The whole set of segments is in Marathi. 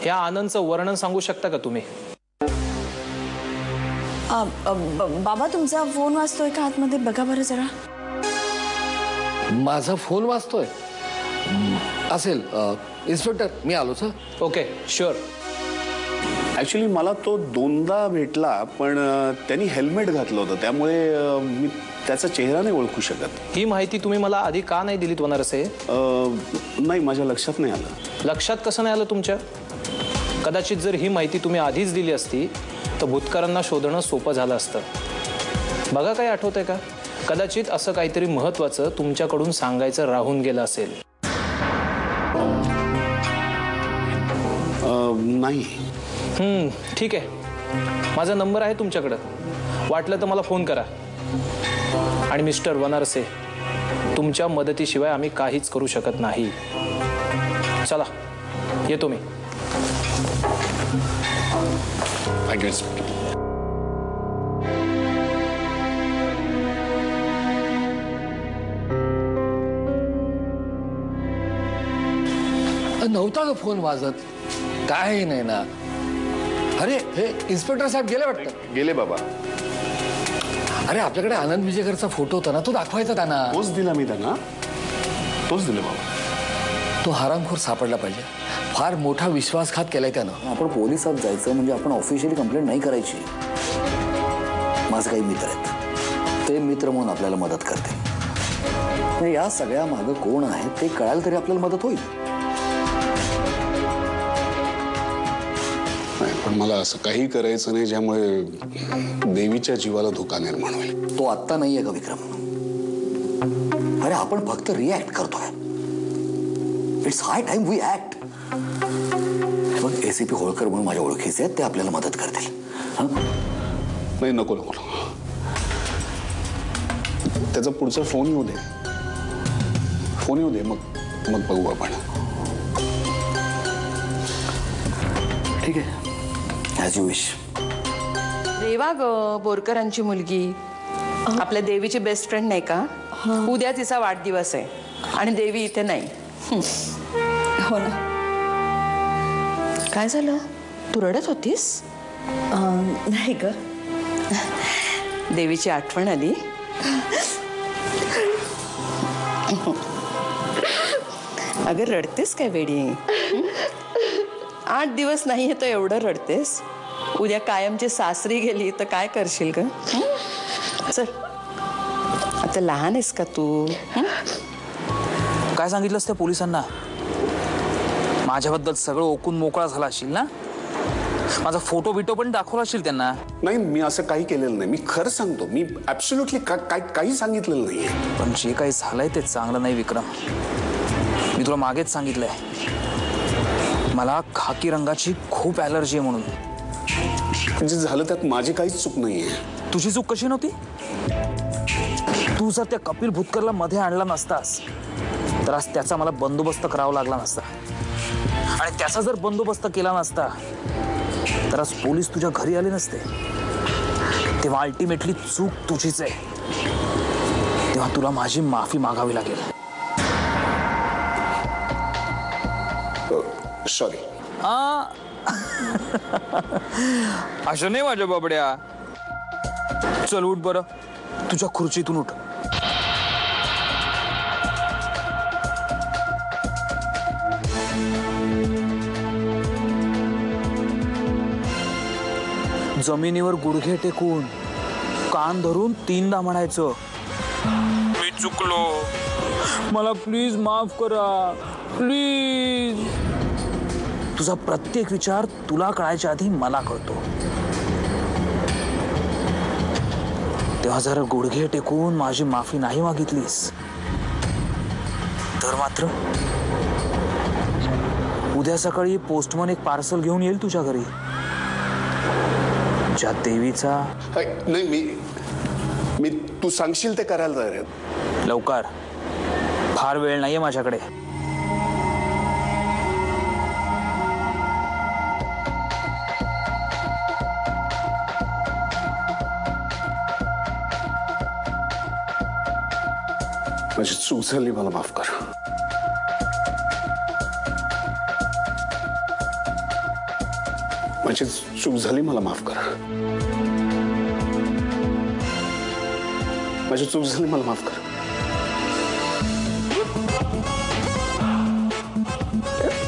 या आनंदचं वर्णन सांगू शकता का तुम्ही? बाबा तुमचा फोन वाजतोय का आतमध्ये बघा बरं जरा. माझा फोन वाजतोय असेल. इन्स्पेक्टर मी आलो सर. Okay sure. ॲक्च्युली मला तो दोनदा भेटला पण त्यांनी हेल्मेट घातलं होतं त्यामुळे मी त्याचा चेहरा नाही ओळखू शकत. ही माहिती तुम्ही मला आधी का नाही दिलीत वनरसे? नाही माझ्या लक्षात नाही आलं. लक्षात कसं नाही आलं तुमच्या? कदाचित जर ही माहिती तुम्ही आधीच दिली असती तर भूतकरांना शोधणं सोपं झालं असतं. बघा काय आठवतंय का? कदाचित असं काहीतरी महत्त्वाचं तुमच्याकडून सांगायचं राहून गेलं असेल. नाही. ठीक आहे. माझा नंबर आहे तुमच्याकडं. वाटलं तर मला फोन करा. आणि मिस्टर वनरसे तुमच्या मदतीशिवाय आम्ही काहीच करू शकत नाही. चला येतो मी. नव्हता का फोन वाजत? काही नाही ना. अरे हे इन्स्पेक्टर साहेब गेले वाटतं. गेले बाबा. अरे आपल्याकडे आनंद विजयकरचा फोटो होता ना, तो दाखवायचा त्यांना. तोच दिला मी त्यांना. तोच दिला बाबा. तो हरामखोर सापडला पाहिजे. फार मोठा विश्वासघात केलाय त्यानं. आपण पोलिसात जायचं म्हणजे आपण ऑफिशियली कंप्लेंट नाही करायची. माझे काही मित्र आहेत, ते मित्र म्हणून आपल्याला मदत करते. या सगळ्या मागं कोण आहे ते कळायला तरी आपल्याला मदत होईल. पण मला असं काही करायचं नाही ज्यामुळे देवीच्या जीवाला धोका निर्माण होईल. तो आत्ता नाहीये का विक्रम? अरे आपण फक्त रिॲक्ट करतोय. It's high time we act. मग एसीपी होळकर म्हणून माझ्या ओळखीचे आहेत, ते आपल्याला मदत करतील. नाही नको नको. त्याचा पुढचा फोन येऊ दे. फोन येऊ दे मग बघू आपण. ठीक आहे. As you wish. रेवा ग बोरकरांची मुलगी आपल्या देवीची बेस्ट फ्रेंड नाही का? उद्या तिचा वाढदिवस आहे आणि देवी इथे नाही. हो ना. काय झालं? तू रडत होतीस? नाही ग. देवीची आठवण आली. अगं रडतेस काय वेडी? 8 दिवस नाही तर एवढं रडतेस. उद्या कायमची सासरी गेली तर काय करशील ग? चल आता लहान आहेस का तू? काय सांगितलंस त्या पोलिसांना? माझ्याबद्दल सगळं ओकून मोकळा झाला असेल ना? माझा फोटो बिटो पण दाखवला असेल त्यांना? नाही मी असं काही केलेलं नाही. मी खरं सांगतो. मी ऍब्सोल्युटली काही सांगितलेलं नाहीये. पण जे काही झालंय ते चांगलं नाही विक्रम. मी तुला मागेच सांगितलंय मला खाकी रंगाची खूप ॲलर्जी आहे म्हणून. म्हणजे झालं त्यात माझी काहीच चूक नाहीये. तुझी चूक कशी नव्हती? तू जर त्या कपिल भूतकरला मध्ये आणला नसतास तर आज त्याचा मला बंदोबस्त करावा लागला नसता. आणि त्याचा जर बंदोबस्त केला नसता तर आज पोलीस तुझ्या घरी आले नसते. तेव्हा अल्टिमेटली चूक तुझीच आहे. तेव्हा तुला माझी माफी मागावी लागेल. सॉरी. असं नाही माझ्या बाबड्या. चल उठ बरं. तुझ्या खुर्चीतून उठ. जमिनीवर गुडघे टेकून कान धरून 3दा म्हणायचं, मी चुकलो, मला प्लीज माफ करा, प्लीज. तुझा प्रत्येक विचार तुला कळायच्या आधी मला कळतो. तेव्हा जर गुडघे टेकून माझी माफी नाही मागितलीस तर मात्र उद्या सकाळी पोस्टमन एक पार्सल घेऊन येईल तुझ्या घरी. ज्या देवीचा नाही मी तू सांगशील ते करायला तयार आहे. लवकर. फार वेळ नाहीये माझ्याकडे. माझी चूक झाली, मला माफ कर. माझी चूक झाली, मला माफ कर. माझी चूक झाली, मला माफ कर.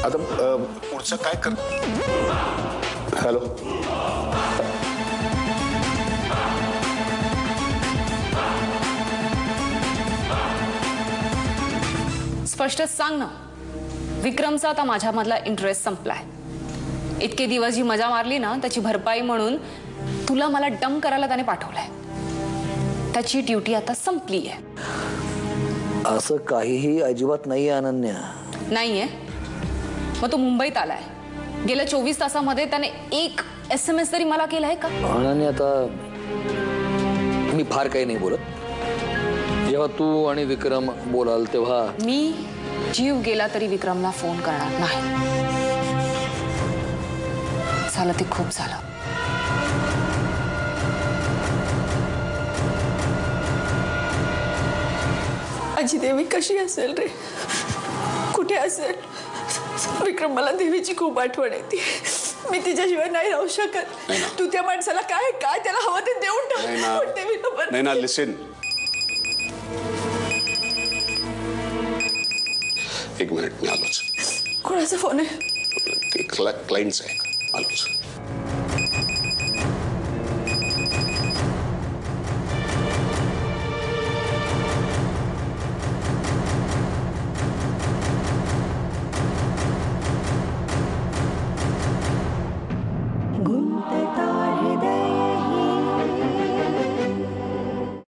आता पुढचं काय कर. हॅलो. स्पष्ट सांग ना, विक्रमचा आता माझ्यामधला इंटरेस्ट संपलाय. इतके दिवस जी मजा मारली ना, त्याची भरपाई म्हणून तुला मला डंप करायला त्याने पाठवलंय. त्याची ड्युटी आता संपली आहे. असं काहीही अजिबात नाहीये अनन्या. नाहीये? मग तो मुंबईत आलाय. गेल्या 24 तासामध्ये त्याने एक SMS तरी मला केलाय का? अनन्या, आता मी फार काही नाही बोलत. जेव्हा तू आणि विक्रम बोलाल तेव्हा मी जीव गेला तरी विक्रमला फोन करणार नाही. झालं ते खूप झालं. माझी देवी कशी असेल रे, कुठे असेल? विक्रम, मला देवीची खूप आठवण येते. मी तिच्याशिवाय नाही राहू शकत. तू त्या माणसाला काय काय त्याला हवं ते देऊन टाक. पण देवीला बरं. नाही ना, लिसन. एक मिनिट, मी आलोच. कोणाचा फोन आहे? क्लायंटचा आहे, आलोच.